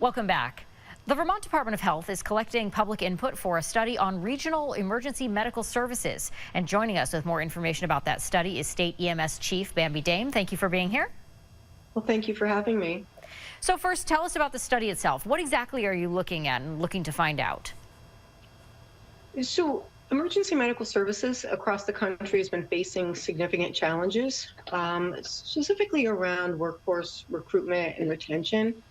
Welcome back. The Vermont Department of Health is collecting public input for a study on regional emergency medical services. And joining us with more information about that study is State EMS Chief Bambi Dame. Thank you for being here. Well, thank you for having me. So first, tell us about the study itself. What exactly are you looking at and looking to find out? So emergency medical services across the country has been facing significant challenges, specifically around workforce recruitment and retention,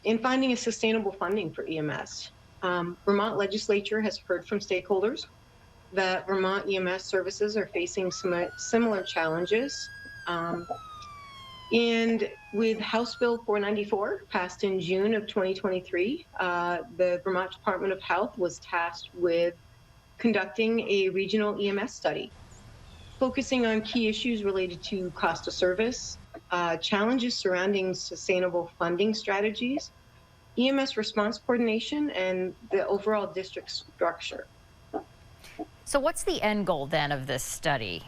and finding a sustainable funding for EMS. Vermont legislature has heard from stakeholders that Vermont EMS services are facing some similar challenges. And with House Bill 494 passed in June of 2023, the Vermont Department of Health was tasked with conducting a regional EMS study, focusing on key issues related to cost of service, challenges surrounding sustainable funding strategies, EMS response coordination, and the overall district structure. So what's the end goal then of this study?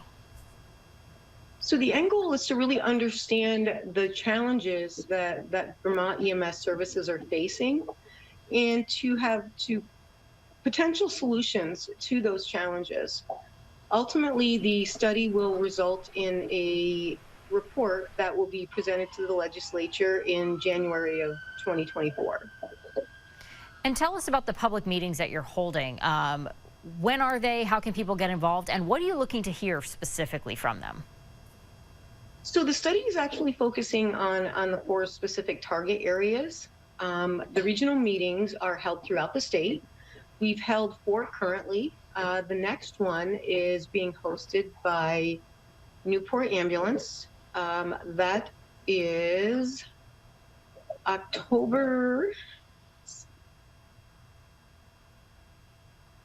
So the end goal is to really understand the challenges that Vermont EMS services are facing and to have potential solutions to those challenges. Ultimately, the study will result in a report that will be presented to the legislature in January of 2024. And tell us about the public meetings that you're holding. When are they? How can people get involved? And what are you looking to hear specifically from them? So the study is actually focusing on the 4 specific target areas. The regional meetings are held throughout the state. We've held 4 currently. The next one is being hosted by Newport Ambulance. That is October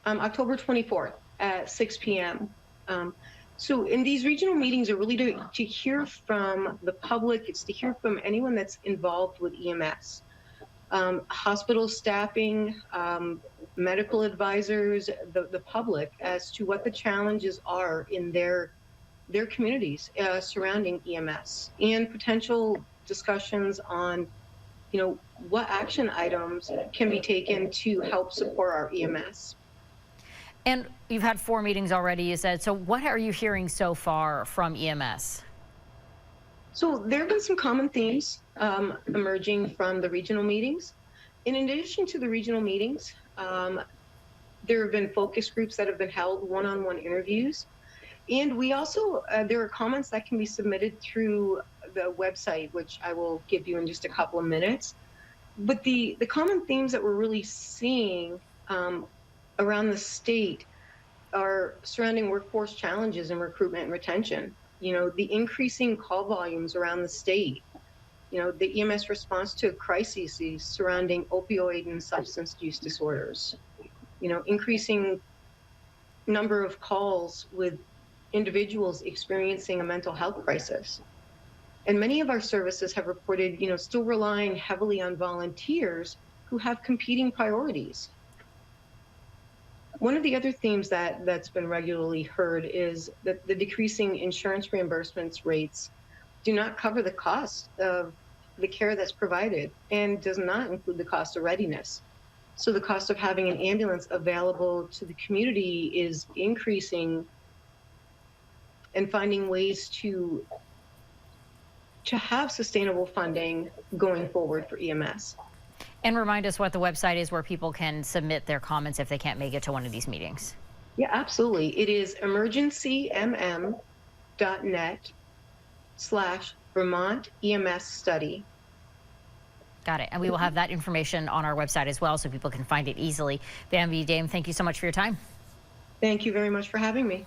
24th at 6 p.m. So in these regional meetings are really to hear from the public. It's to hear from anyone that's involved with EMS. Hospital staffing, medical advisors, the public, as to what the challenges are in their communities surrounding EMS, and potential discussions on, what action items can be taken to help support our EMS. And you've had 4 meetings already, you said. So what are you hearing so far from EMS? So there have been some common themes emerging from the regional meetings. In addition to the regional meetings, there have been focus groups that have been held, one-on-one interviews. And we also, there are comments that can be submitted through the website, which I will give you in just a couple of minutes. But the common themes that we're really seeing around the state are surrounding workforce challenges and recruitment and retention. The increasing call volumes around the state, the EMS response to crises surrounding opioid and substance use disorders, increasing number of calls with individuals experiencing a mental health crisis. And many of our services have reported, still relying heavily on volunteers who have competing priorities. One of the other themes that's been regularly heard is that the decreasing insurance reimbursements rates do not cover the cost of the care that's provided and does not include the cost of readiness. So the cost of having an ambulance available to the community is increasing, and finding ways to have sustainable funding going forward for EMS. And remind us what the website is where people can submit their comments if they can't make it to one of these meetings. Yeah, absolutely. It is emergencymm.net/Vermont EMS study. Got it. And we will have that information on our website as well so people can find it easily. Bambi Dame, thank you so much for your time. Thank you very much for having me.